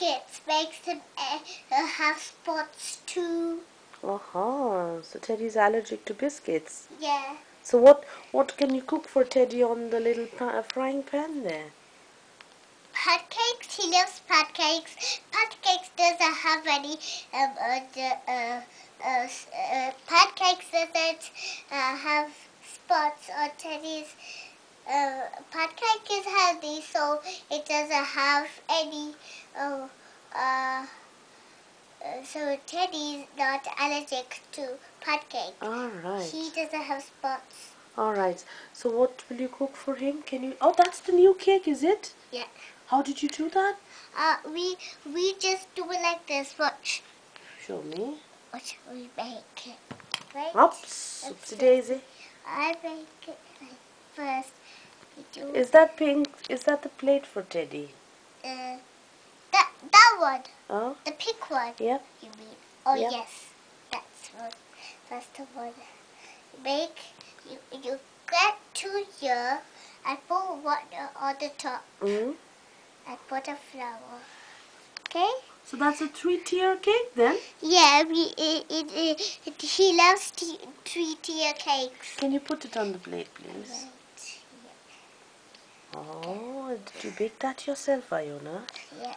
biscuits makes him have spots too. So Teddy's allergic to biscuits. Yeah. So what can you cook for Teddy on the little frying pan there? Pancakes. He loves pancakes. Pancakes doesn't have any pancakes doesn't have spots on Teddy's. Pancake is healthy, so it doesn't have any. So Teddy's not allergic to pancake. All right. He doesn't have spots. All right. So what will you cook for him? Can you? Oh, that's the new cake, is it? Yeah. How did you do that? We just do it like this. Watch. Show me. Watch. We make it. Right. Oops. Oopsie daisy. I make it like first. We do. Is that pink? Is that the plate for Teddy? That one. Oh. The pink one. Yep. You mean? Oh yep. Yes. That's one. That's the one. You get to here and put water on the top. Mm. And put a flour. Okay? So that's a 3-tier cake then? Yeah, he loves 3-tier cakes. Can you put it on the plate, please? Right. Yeah. Oh, did you bake that yourself, Iona? Yeah.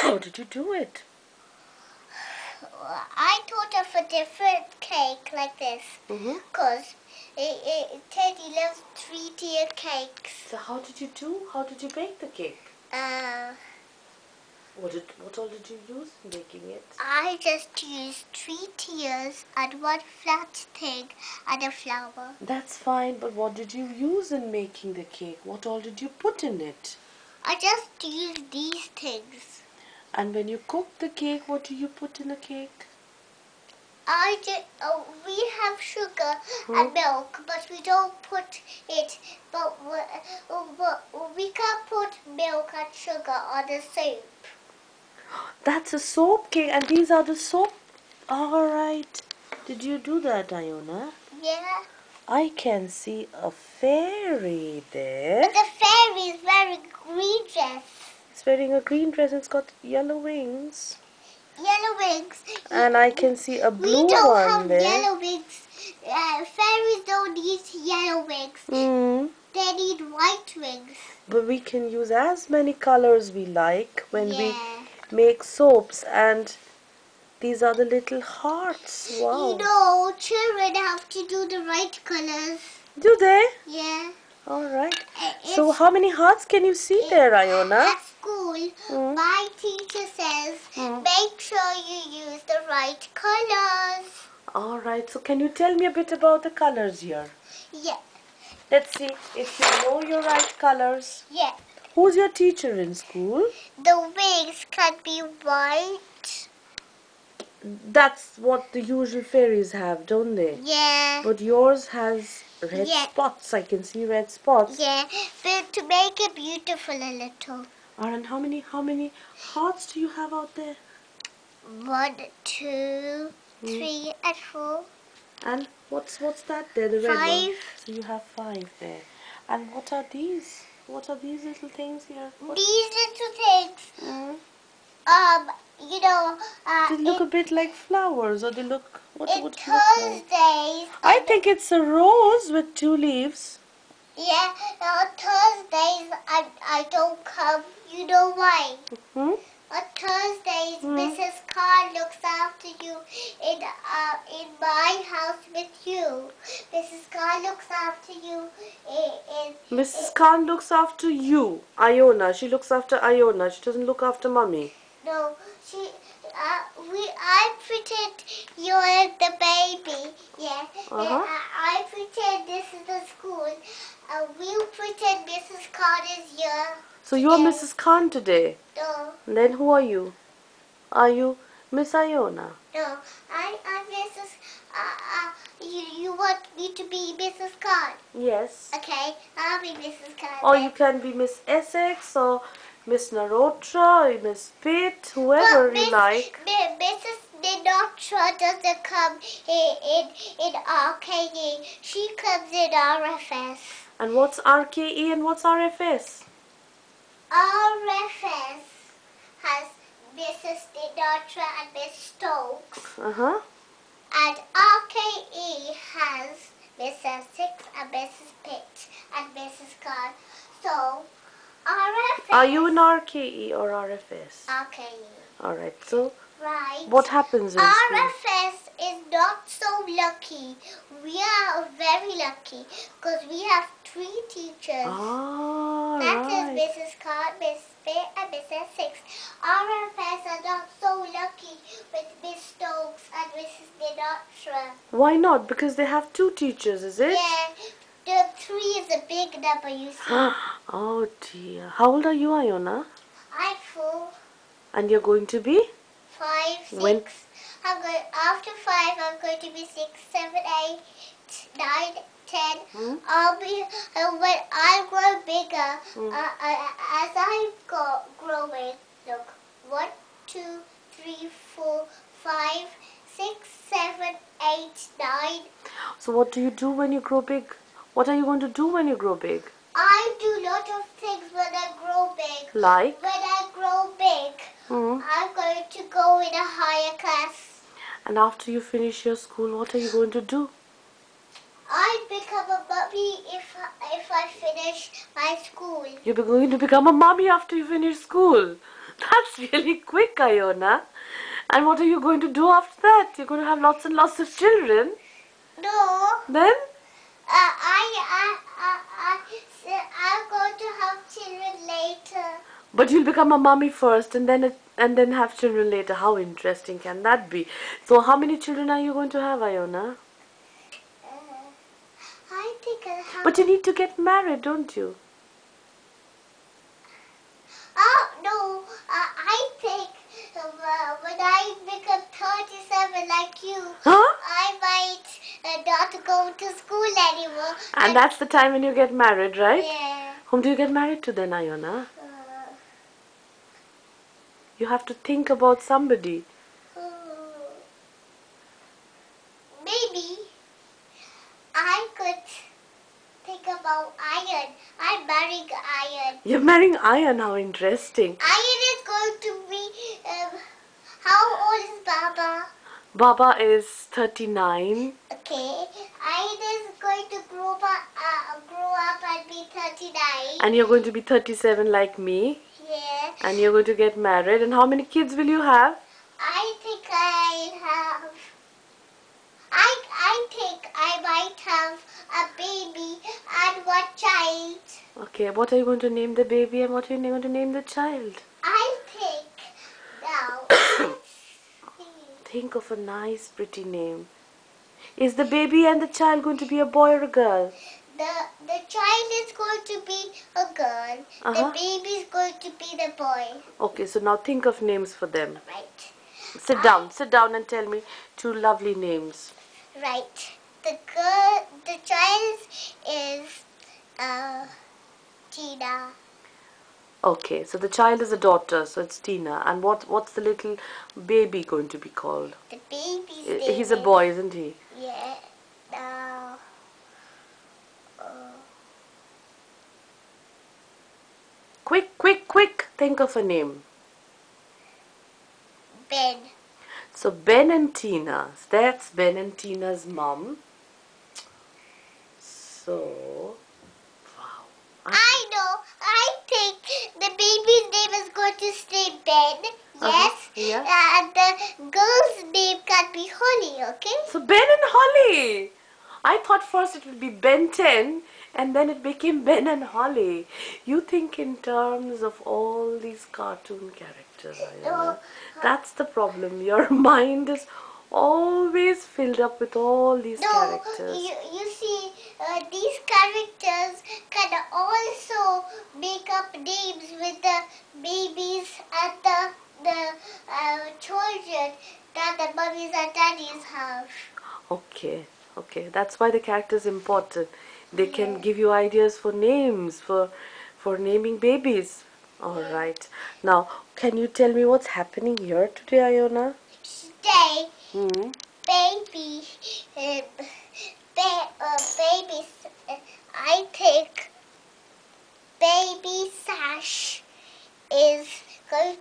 How did you do it? I thought of a different cake like this. Because Teddy loves 3-tier cakes. So how did you bake the cake? What all did you use in baking it? I just used 3 tiers and one flat thing and a flour. That's fine, but what did you use in making the cake? What all did you put in it? I just used these things. And when you cook the cake, what do you put in the cake? We have sugar and milk, but we don't put it. But we can put milk and sugar on the soup. That's a soap cake, and these are the soap. All right. Did you do that, Iona? Yeah. I can see a fairy there. But the fairy is wearing a green dress. It's wearing a green dress and it's got yellow wings. Yellow wings. And I can see a blue one there. We don't have yellow wings. Fairies don't need yellow wings. They need white wings. But we can use as many colors we like when we make soaps. And these are the little hearts. Wow. You know, children have to do the right colors. Do they? Yeah. All right. So how many hearts can you see there, Iona? At school, my teacher says, make sure you use the right colors. All right. So can you tell me a bit about the colors here? Yeah. Let's see if you know your right colors. Yeah. Who's your teacher in school? The wings can be white. That's what the usual fairies have, don't they? Yeah. But yours has red spots. I can see red spots. Yeah, but to make it beautiful a little. And how many hearts do you have out there? 1, 2, 3, and 4. And what's that there? The red 5. one. So you have 5 there. And what are these? What are these little things here? These little things. You know. They look a bit like flowers, or they look. What Thursdays. I think it's a rose with 2 leaves. Yeah, on Thursdays I don't come. You know why? On Thursdays, Mrs. Khan looks after you in my house with you. Mrs. Khan looks after you Mrs. Khan looks after you, Iona. She looks after Iona. She doesn't look after Mummy. No, I pretend you're the baby. Yeah. I pretend this is the school. We'll pretend Mrs. Khan is here. So you're Mrs. Khan today? No. And then who are you? Are you Miss Iona? No, I'm Mrs. You want me to be Mrs. Khan? Yes. Okay, I'll be Mrs. Khan. Or you can be Miss Essex or Miss Narotra or Miss Pitt, whoever you like. Mrs. Narotra doesn't come in RKE. She comes in RFS. And what's RKE and what's RFS? RFS Mrs. Sinatra and Miss Stokes. Uh-huh. And RKE has Mrs. Six and Mrs. Pitt and Mrs. Carr. So, RFS... Are you an RKE or RFS? RKE. Alright, so Right. what happens in school? RFS is not so lucky. We are very lucky because we have 3 teachers. Ah, That right. is Mrs. Carr, Miss Pitt and Mrs. Six. RFS are not so lucky with Miss Stokes and Mrs. Sinatra. Why not? Because they have 2 teachers, is it? Yeah, the 3 is a big number, you see. Oh dear. How old are you, Iona? I'm 4, And you're going to be? 5, 6. When? After 5, I'm going to be 6, 7, 8, 9, 10. I'll be when I grow bigger. As I'm growing, look, 1, 2, 3, 4, 5, 6, 7, 8, 9. So what do you do when you grow big? What are you going to do when you grow big? I do lot of things when I grow big. Like? When I grow big, I'm going to go in a higher class. And after you finish your school, what are you going to do? I become a mummy if I finish my school. You're going to become a mommy after you finish school. That's really quick, Iona. And what are you going to do after that? You're going to have lots and lots of children. No. Then? I'm going to have children later. But you'll become a mommy first and then have children later. How interesting can that be? So how many children are you going to have, Iona? I think I'll have... But you need to get married, don't you? Oh, no. I think when I become 37 like you, I might not go to school anymore. And that's the time when you get married, right? Yeah. Whom do you get married to then, Iona? You have to think about somebody. Maybe I could think about Iron. I'm marrying Iron. You're marrying Iron, how interesting. Iron is going to be... how old is Baba? Baba is 39. Okay. Iron is going to grow up and be 39. And you're going to be 37 like me. Yeah. And you're going to get married. And how many kids will you have? I think I might have a baby and 1 child. Okay, what are you going to name the baby and what are you going to name the child? I think now. Think of a nice, pretty name. Is the baby and the child going to be a boy or a girl? The child is going to be a girl. The baby is going to be the boy. Okay, so now think of names for them. Right. Sit down and tell me 2 lovely names. Right. The child is Tina. Okay, so the child is a daughter, so it's Tina. And what's the little baby going to be called? The baby's name He's a boy, isn't he? Yeah. Quick, think of a name. Ben. So Ben and Tina. That's Ben and Tina's mom. So, wow. I know. I think the baby's name is going to stay Ben. Yes. Yeah. And the girl's name can be Holly, okay? So Ben and Holly. I thought first it would be Ben 10 and then it became Ben and Holly. You think in terms of all these cartoon characters, Iona. That's the problem. Your mind is always filled up with all these characters. You see, these characters can also make up names with the babies and the children that the mummies and daddies have. Okay, that's why the character is important. They can give you ideas for names, for naming babies. Alright. Now, can you tell me what's happening here today, Iona? Today, baby, I think baby Sash is going to